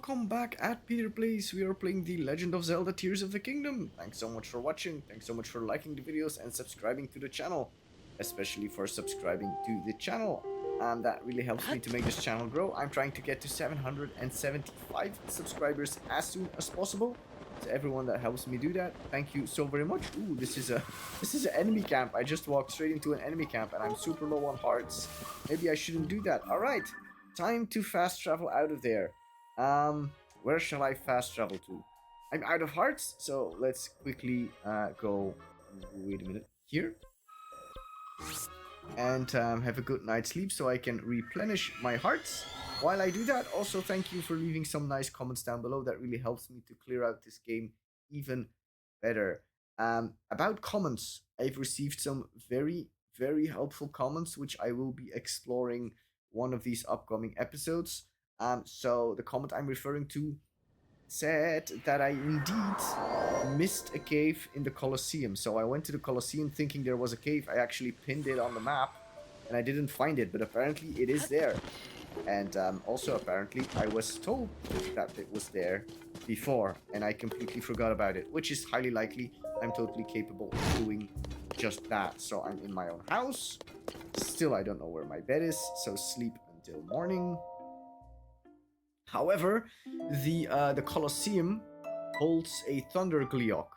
welcome back at Peter Plays. We are playing the Legend of Zelda Tears of the Kingdom. Thanks so much for watching, thanks so much for liking the videos and subscribing to the channel. Especially for subscribing to the channel. That really helps me to make this channel grow. I'm trying to get to 775 subscribers as soon as possible. To everyone that helps me do that, thank you so very much. Ooh, this is an enemy camp. I just walked straight into an enemy camp and I'm super low on hearts. Maybe I shouldn't do that. Alright, time to fast travel out of there. Where shall I fast travel to? I'm out of hearts, so let's quickly go. Wait a minute. Here. And have a good night's sleep so I can replenish my hearts. While I do that, also thank you for leaving some nice comments down below. That really helps me to clear out this game even better. About comments, I've received some very, very helpful comments, which I will be exploring one of these upcoming episodes. So the comment I'm referring to said that I indeed missed a cave in the Coliseum. So I went to the Coliseum thinking there was a cave. I actually pinned it on the map and I didn't find it, but apparently it is there. And also apparently I was told that it was there before and I completely forgot about it, which is highly likely. I'm totally capable of doing just that. So I'm in my own house. Still, I don't know where my bed is, so sleep until morning. However, the Coliseum holds a Thunder Gleeok.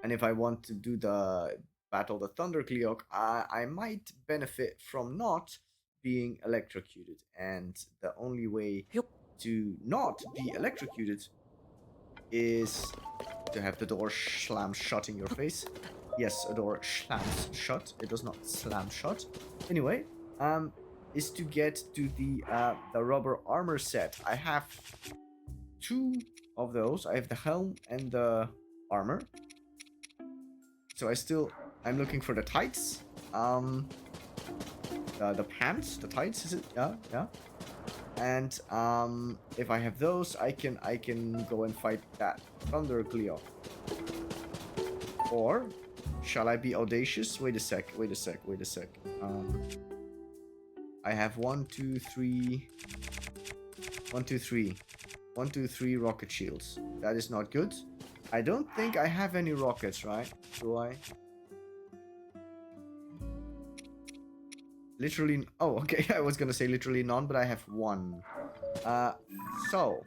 And if I want to do the battle the Thunder Gleeok, I might benefit from not being electrocuted. And the only way to not be electrocuted is to have the door slam shut in your face. Yes, a door slams shut. It does not slam shut. Anyway, is to get to the rubber armor set. I have two of those. I have the helm and the armor. So I'm looking for the tights. The pants, the tights, is it? Yeah. And if I have those, I can go and fight that Thunder Gleeok. Or shall I be audacious? Wait a sec. I have 1, 2, 3 rocket shields. That is not good. I don't think I have any rockets, right? Do I? Literally. Oh, okay. I was gonna say literally none, but I have one. So.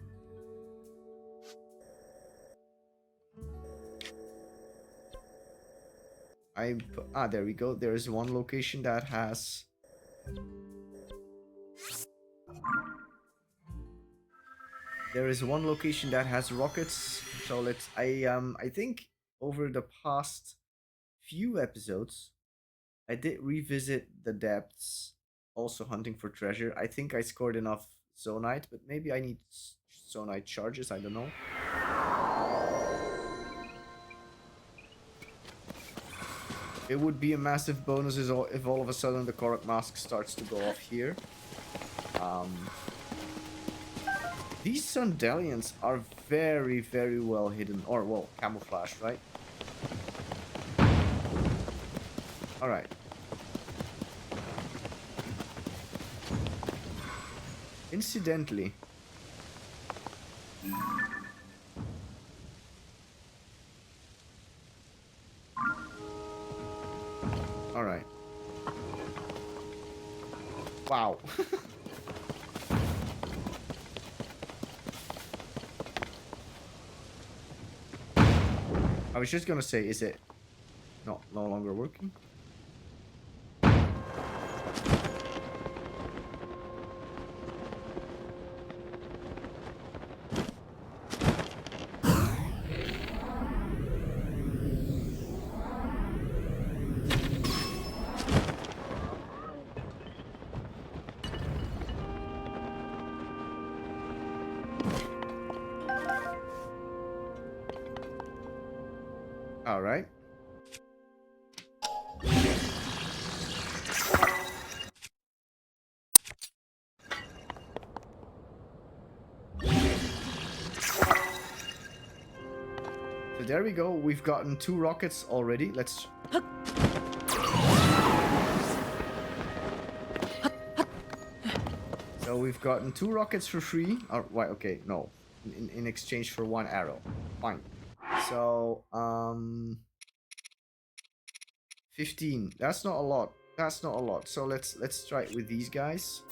There we go. There is one location that has. There is one location that has rockets. So let's. I think over the past few episodes, I did revisit the depths, also hunting for treasure. I think I scored enough Zonite, but maybe I need Zonite charges. I don't know. It would be a massive bonus if all of a sudden the Korok mask starts to go off here. These Sundelians are very, very well hidden. Or, well, camouflaged, right? Alright. Incidentally. Alright. Wow. I was just gonna say, is it no longer working? All right. So there we go. We've gotten 2 rockets already. Let's. So we've gotten 2 rockets for free. Oh, why? Okay, no. in exchange for 1 arrow. Fine. So 15. That's not a lot. That's not a lot. So let's try it with these guys.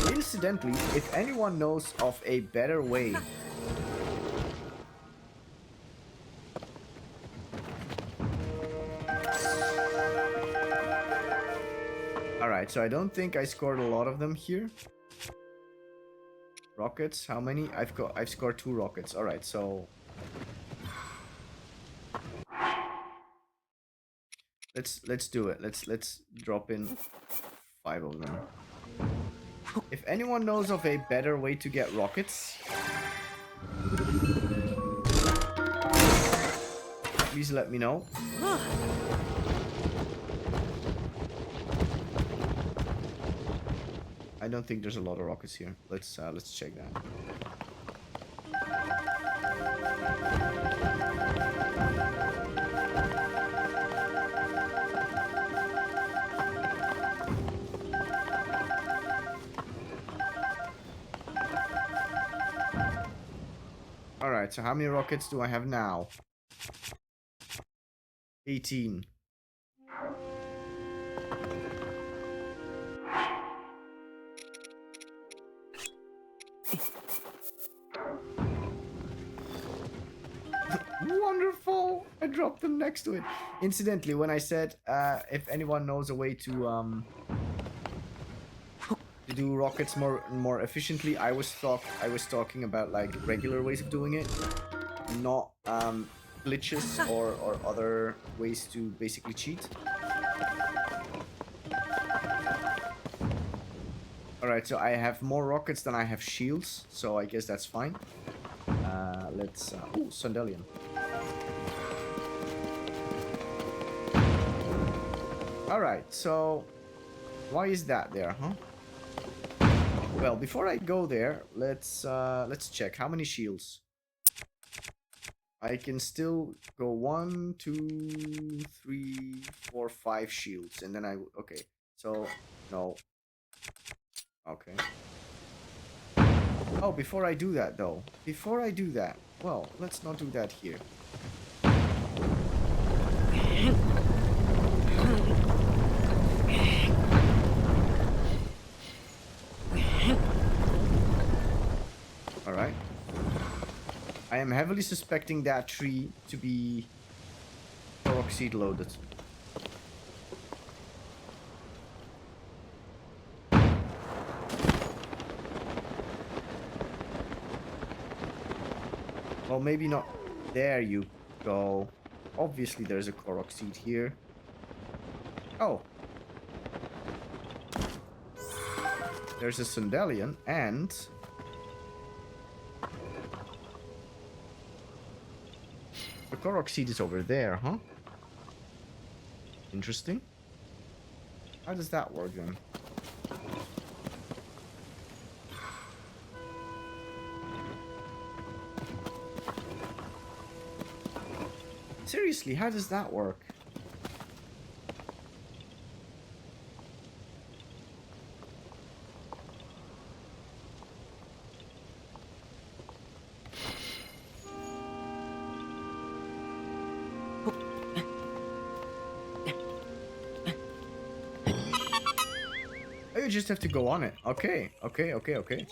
Incidentally, if anyone knows of a better way Alright, so I don't think I scored a lot of them here. Rockets, how many? I've scored 2 rockets. Alright, so let's do it. Let's drop in 5 of them. If anyone knows of a better way to get rockets, please let me know. I don't think there's a lot of rockets here. Let's check that. Alright, so how many rockets do I have now? 18. Wonderful! I dropped them next to it. Incidentally, when I said if anyone knows a way to do rockets more efficiently, I was talking about like regular ways of doing it, not glitches or other ways to basically cheat. Alright, so I have more rockets than I have shields, so I guess that's fine. Let's ooh, Sandalian. Alright, so why is that there, huh? Well, before I go there, let's check how many shields. I can still go 1, 2, 3, 4, 5 shields, and then okay. So no. Okay. Oh, before I do that though. Before I do that, well, let's not do that here. Alright. I am heavily suspecting that tree to be Korok seed loaded. Well, maybe not. There you go. Obviously there's a Korok seed here. Oh. There's a Sandalian and the Korok seed is over there, huh? Interesting. How does that work then? Seriously, how does that work? Oh, you just have to go on it. Okay, okay.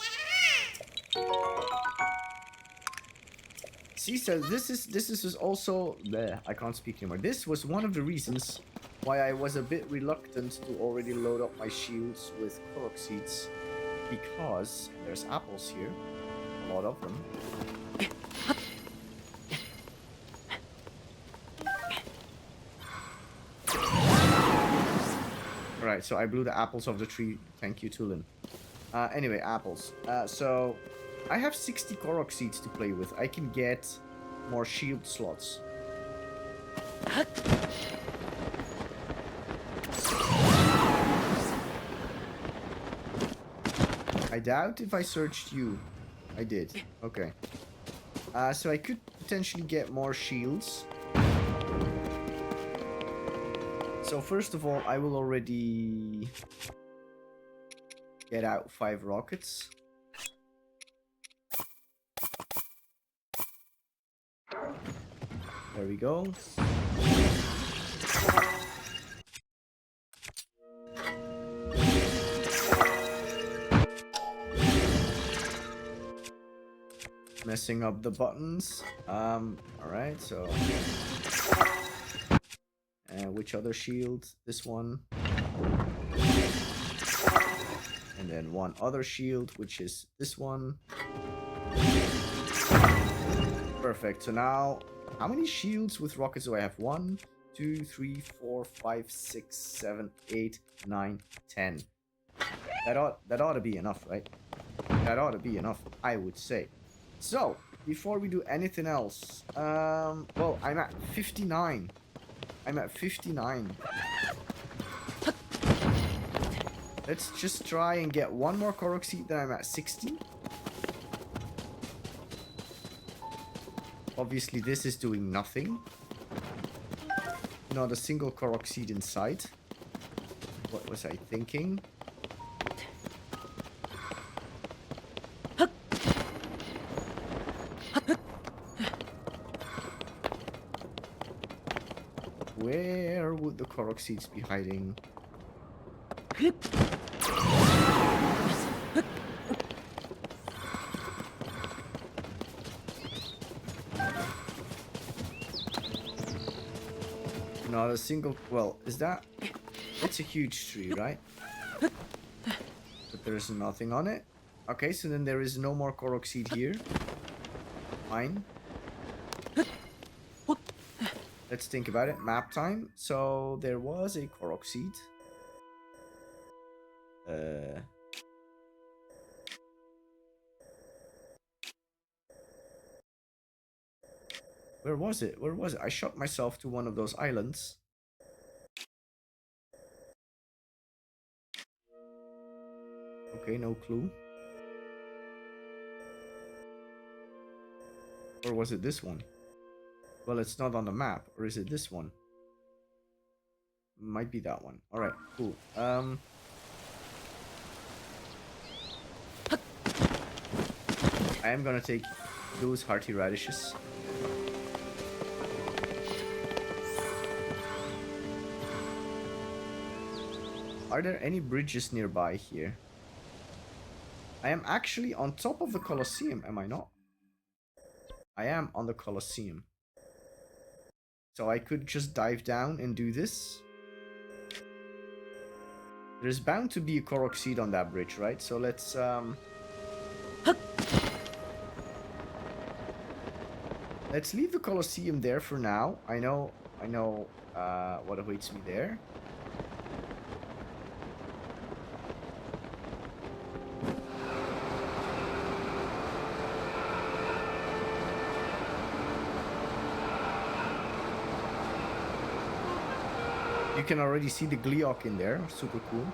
See, so this is also bleh, I can't speak anymore. This was one of the reasons why I was a bit reluctant to already load up my shields with Korok seeds, because there's apples here, a lot of them. Alright, so I blew the apples off the tree. Thank you, Tulin. Anyway, apples. So I have 60 Korok seeds to play with. I can get more shield slots. I doubt if I searched you. I did. Okay. So I could potentially get more shields. So first of all, I will already get out 5 rockets. There we go. Messing up the buttons. Alright, so... which other shield? This one. And then one other shield, which is this one. Perfect. So now, how many shields with rockets do I have? 1, 2, 3, 4, 5, 6, 7, 8, 9, 10. That ought to be enough, right? That ought to be enough, I would say. So, before we do anything else, well, I'm at 59. I'm at 59. Let's just try and get one more Korok seed, then I'm at 60. Obviously, this is doing nothing. Not a single Korok seed in sight. What was I thinking? Where would the Korok seeds be hiding? Not a single... Well, is that... It's a huge tree, right? But there's nothing on it. Okay, so then there is no more Korok seed here. Fine. Let's think about it. Map time. So there was a Korok seed. Where was it? Where was it? I shot myself to one of those islands. Okay, no clue. Or was it this one? Well, it's not on the map. Or is it this one? Might be that one. Alright, cool. I am gonna take those hearty radishes. Are there any bridges nearby here? I am actually on top of the Coliseum, am I not? I am on the Coliseum. So I could just dive down and do this. There's bound to be a Korok seed on that bridge, right? So let's let's leave the Coliseum there for now. I know what awaits me there. You can already see the Gleeok in there. Super cool.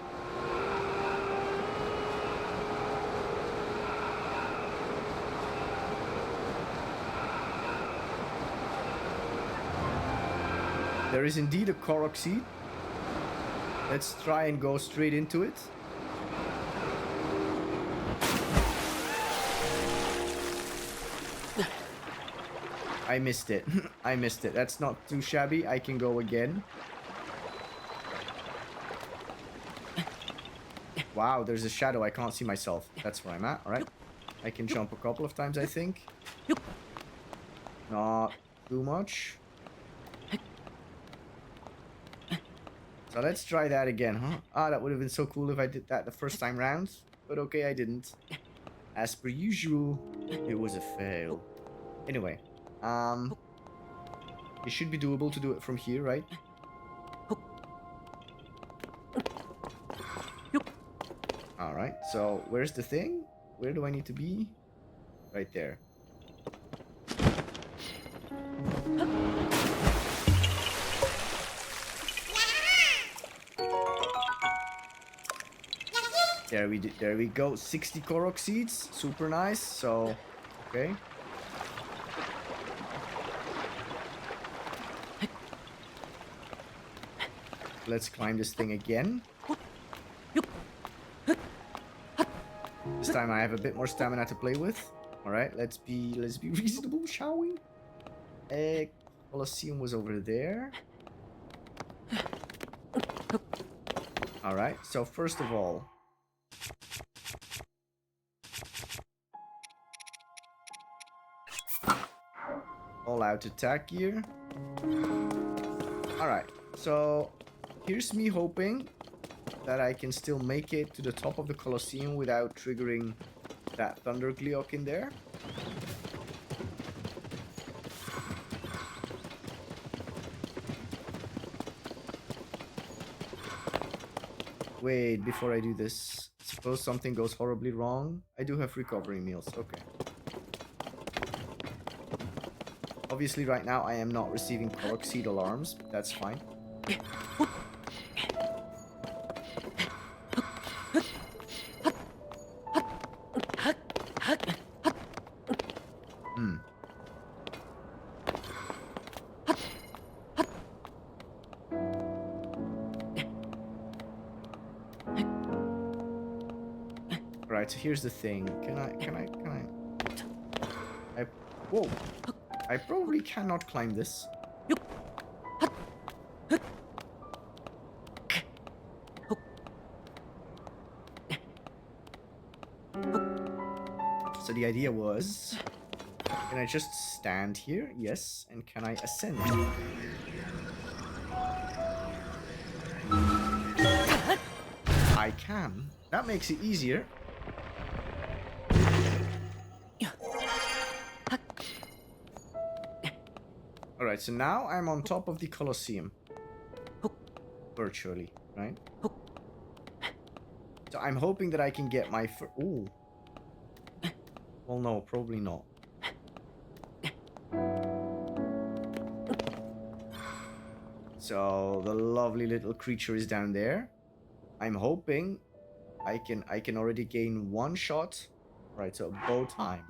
There is indeed a Korok seed. Let's try and go straight into it. I missed it. I missed it. That's not too shabby. I can go again. Wow, there's a shadow. I can't see myself. That's where I'm at. Alright. I can jump a couple of times, I think. Not too much. So let's try that again, huh? Ah, that would have been so cool if I did that the first time round. But okay, I didn't. As per usual, it was a fail. Anyway. It should be doable to do it from here, right? Alright, so where's the thing? Where do I need to be? Right there. There we go. 60 Korok seeds. Super nice. So, okay. let's climb this thing again. This time I have a bit more stamina to play with. All right, let's be reasonable, shall we? Coliseum was over there. All right, so first of all, all out attack gear. All right, so here's me hoping that I can still make it to the top of the Coliseum without triggering that Thunder Gleeok in there. Wait, before I do this, suppose something goes horribly wrong. I do have recovery meals, okay. Obviously right now I am not receiving Korok seed alarms, but that's fine. Right, so here's the thing. Can I? Whoa! I probably cannot climb this. So the idea was, can I just stand here? Yes. And can I ascend? I can. That makes it easier. Alright, so now I'm on top of the Coliseum. Virtually, right? So I'm hoping that I can get my ooh. Well, no, probably not. So the lovely little creature is down there. I'm hoping I can already gain one shot. Right, so bow time.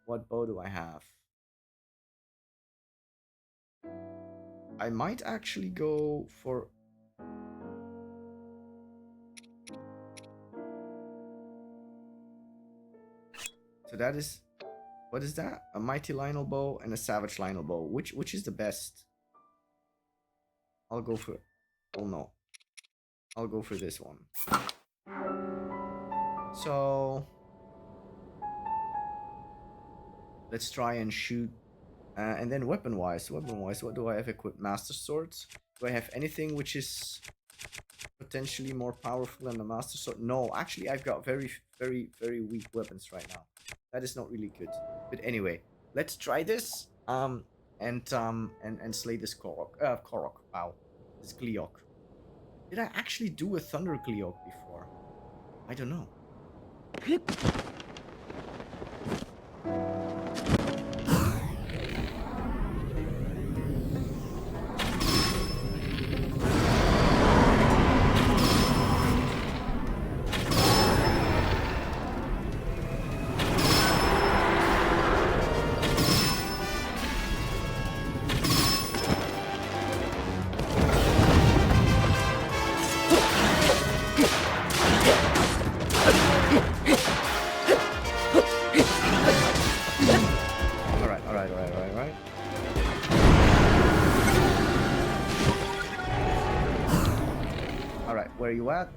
What bow do I have? I might actually go for... So that is... What is that? A Mighty Lionel bow and a Savage Lionel bow. Which is the best? I'll go for... Oh no. I'll go for this one. So... Let's try and shoot. And then weapon-wise, what do I have equipped? Master Swords? Do I have anything which is potentially more powerful than the Master Sword? No, actually I've got very weak weapons right now. That is not really good. But anyway, let's try this. And slay this Korok. Wow. This Gleeok. Did I actually do a Thunder Gleeok before? I don't know. Where you at?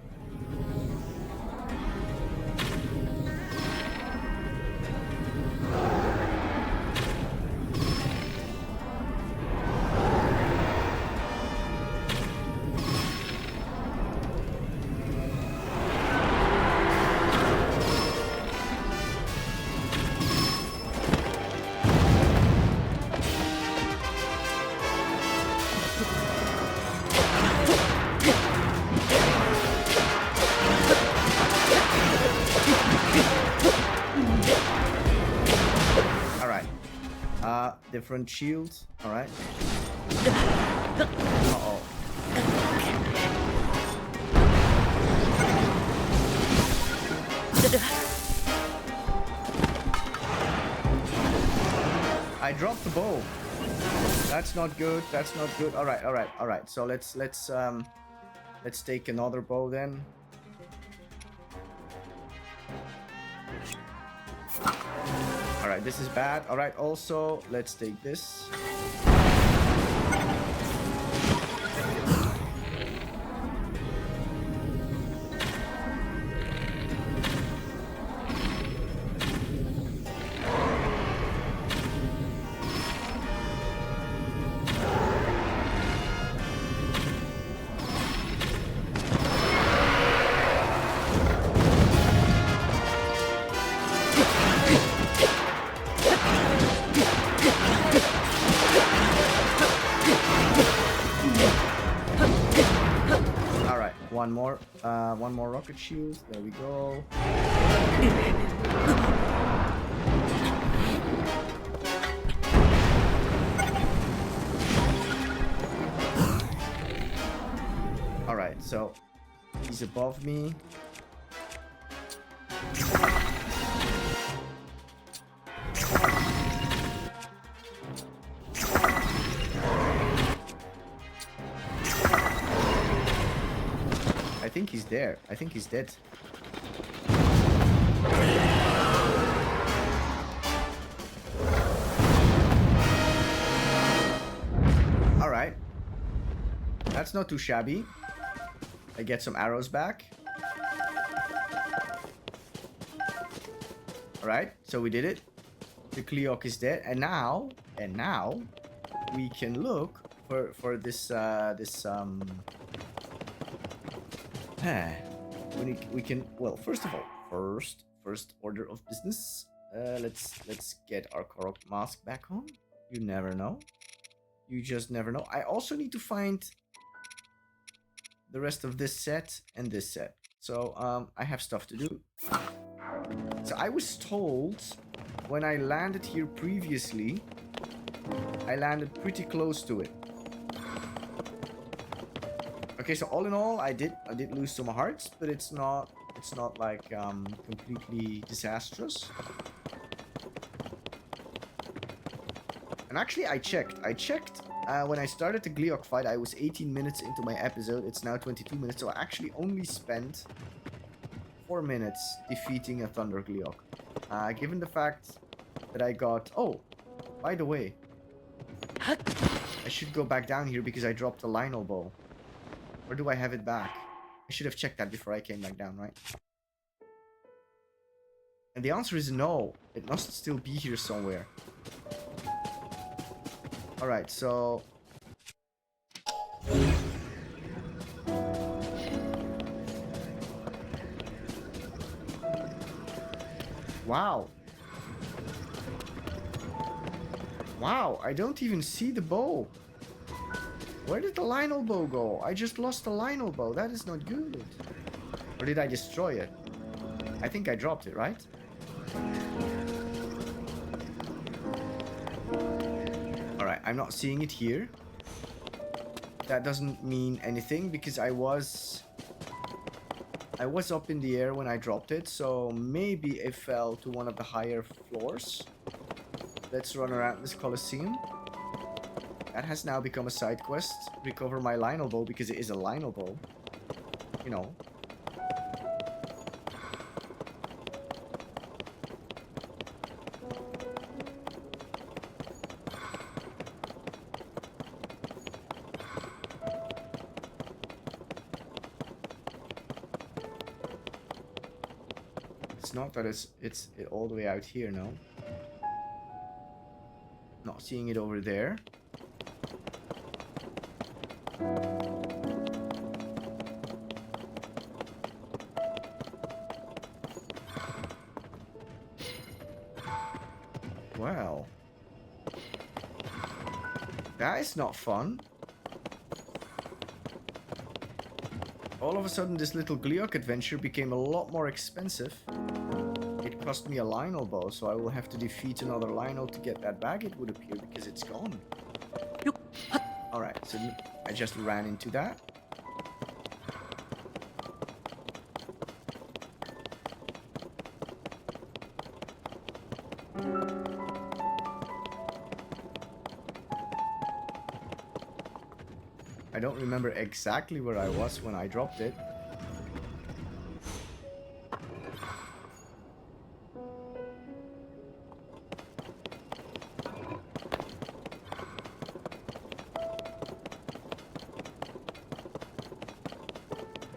Different shields. All right. Uh-oh. I dropped the bow. That's not good. That's not good. All right, all right, all right. So let's take another bow then. All right, this is bad. All right, also let's take this. One more rocket shield. There we go. All right, so he's above me. I think he's there. I think he's dead. All right. That's not too shabby. I get some arrows back. All right. So we did it. The Gleeok is dead. And now we can look for this we can, well, first of all, first order of business, let's get our Korok mask back on. You never know. You just never know. I also need to find the rest of this set and this set. So I have stuff to do. So I was told when I landed here previously, I landed pretty close to it. Okay, so all in all, I did lose some hearts, but it's not like completely disastrous. And actually, I checked when I started the Gleeok fight. I was 18 minutes into my episode. It's now 22 minutes, so I actually only spent 4 minutes defeating a Thunder Gleeok. Given the fact that I got, oh, by the way, I should go back down here because I dropped the Lionel bow. Or do I have it back? I should have checked that before I came back down, right? And the answer is no. It must still be here somewhere. Alright, so... Wow. Wow, I don't even see the bow. Where did the Lionel bow go? I just lost the Lionel bow. That is not good. Or did I destroy it? I think I dropped it, right? Alright, I'm not seeing it here. That doesn't mean anything because I was up in the air when I dropped it, so maybe it fell to one of the higher floors. Let's run around this Coliseum. That has now become a side quest. Recover my Lionel bow because it is a Lionel bow. You know. It's not that it's all the way out here, no. Not seeing it over there. Well, that is not fun. All of a sudden, this little Gleeok adventure became a lot more expensive. It cost me a Lionel bow, so I will have to defeat another Lionel to get that back, it would appear, because it's gone. Alright, so I just ran into that. I don't remember exactly where I was when I dropped it.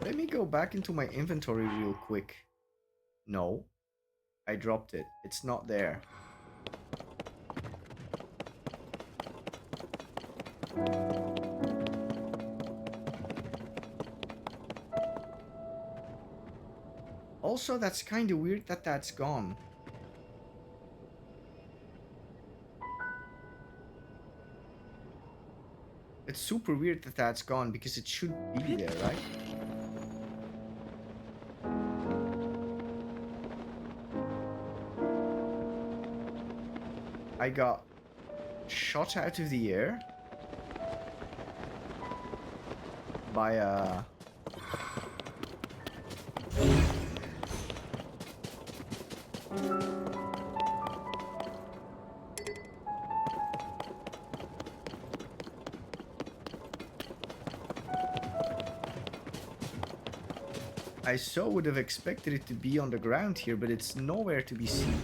Let me go back into my inventory real quick. No, I dropped it. It's not there. Also, that's kind of weird that that's gone. It's super weird that that's gone because it should be there, right? I got shot out of the air by a... I so would have expected it to be on the ground here, but it's nowhere to be seen.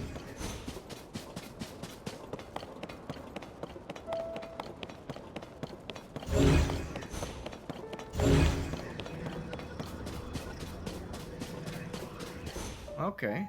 Okay.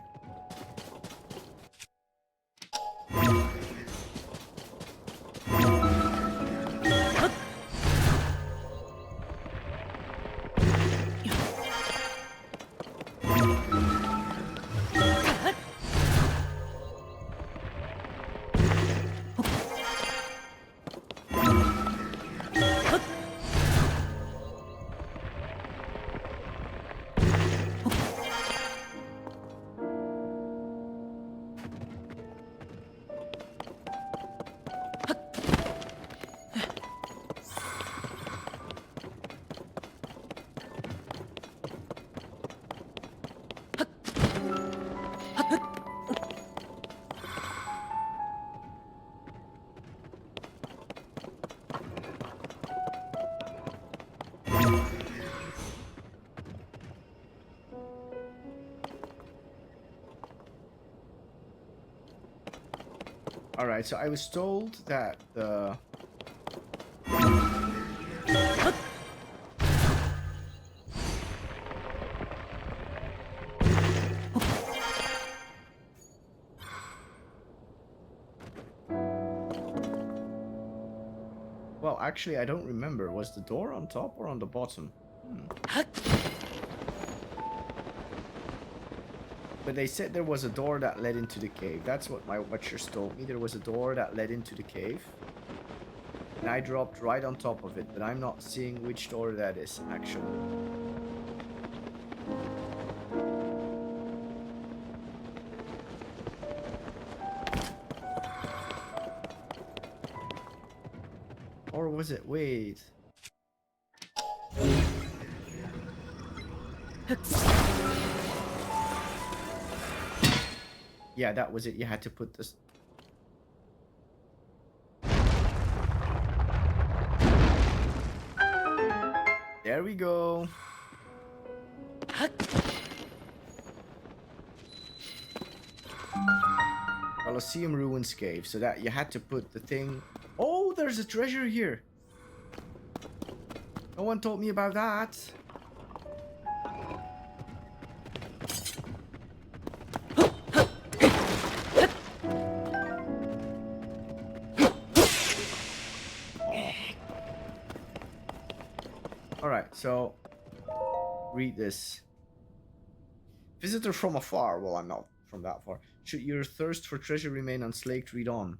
Alright, so I was told that the... Well, actually, I don't remember. Was the door on top or on the bottom? But they said there was a door that led into the cave. That's what my watchers told me. There was a door that led into the cave. And I dropped right on top of it, but I'm not seeing which door that is, actually. Or was it? Wait. Yeah, that was it. You had to put this... There we go. Coliseum Ruins Cave. So that you had to put the thing... Oh, there's a treasure here. No one told me about that. Alright, so... Read this. Visitor from afar. Well, I'm not from that far. Should your thirst for treasure remain unslaked, read on.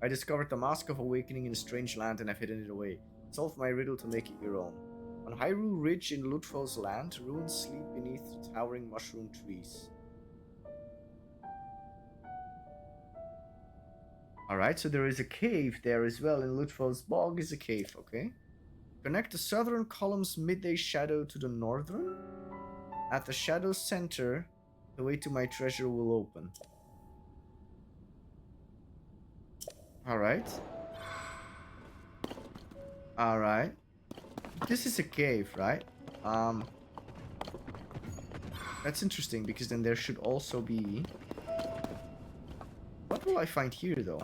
I discovered the Mask of Awakening in a strange land and I've hidden it away. Solve my riddle to make it your own. On Hyrule Ridge in Ludfo's land, ruins sleep beneath towering mushroom trees. Alright, so there is a cave there as well. In Ludfo's bog is a cave, okay? Connect the southern column's midday shadow to the northern. At the shadow center, the way to my treasure will open. Alright. Alright. This is a cave, right? That's interesting because then there should also be... What will I find here though?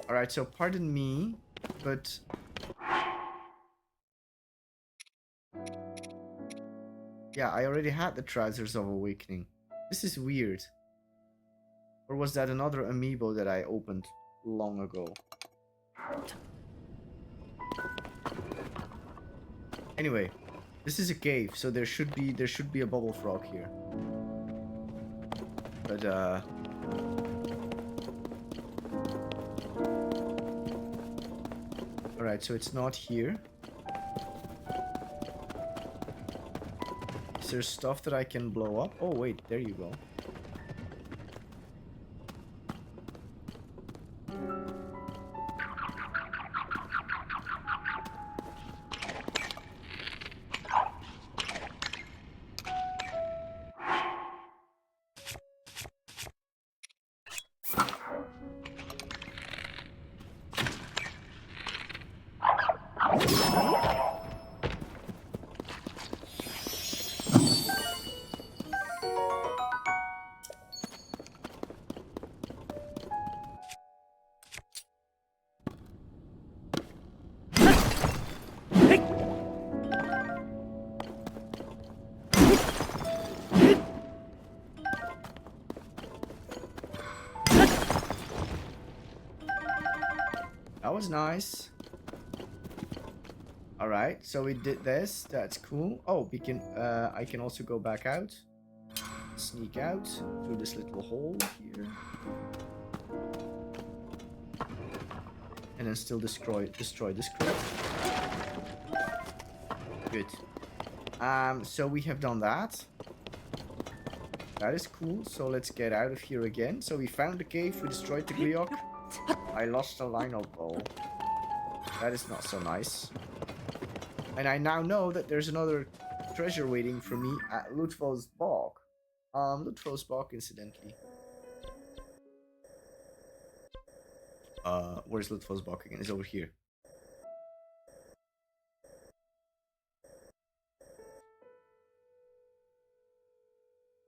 Alright, so pardon me, but... Yeah, I already had the Trousers of Awakening. This is weird. Or was that another amiibo that I opened long ago? Anyway, this is a cave, so there should be a bubble frog here. But alright, so it's not here. Is there stuff that I can blow up? Oh wait, there you go. That was nice. Alright, so we did this. That's cool. Oh, we can I can also go back out. Sneak out through this little hole here. And then still destroy this crate. Good. So we have done that. That is cool. So let's get out of here again. So we found the cave, we destroyed the Gleeok. I lost a Lionel bow. That is not so nice. And I now know that there's another treasure waiting for me at Lutfo's Bog. Lutfo's Bog, incidentally. Where's Lutfo's Bog again? It's over here.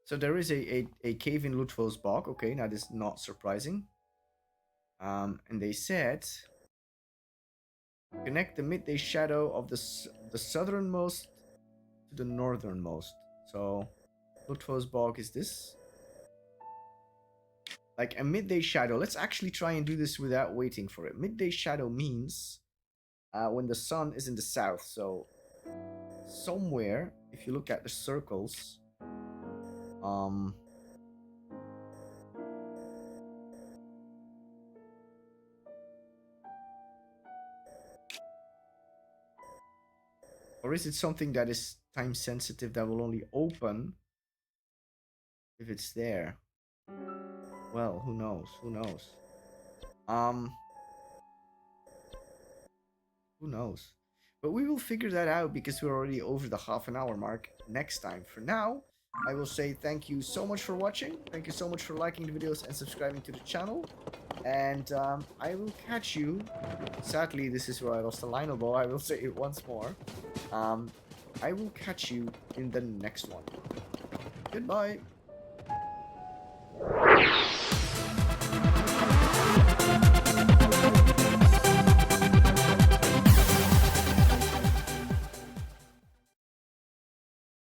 So there is a cave in Lutfo's Bog. Okay, now this is not surprising. And they said... Connect the midday shadow of the southernmost to the northernmost. So, Lutfo's Bog is this. Like a midday shadow. Let's actually try and do this without waiting for it. Midday shadow means when the sun is in the south. So, somewhere, if you look at the circles, or is it something that is time sensitive that will only open if it's there? Well, who knows? Who knows? Who knows? But we will figure that out because we're already over the half-an-hour mark next time. For now, I will say thank you so much for watching. Thank you so much for liking the videos and subscribing to the channel. And I will catch you. Sadly, this is where I lost the Lionel bow. I will say it once more. I will catch you in the next one. Goodbye.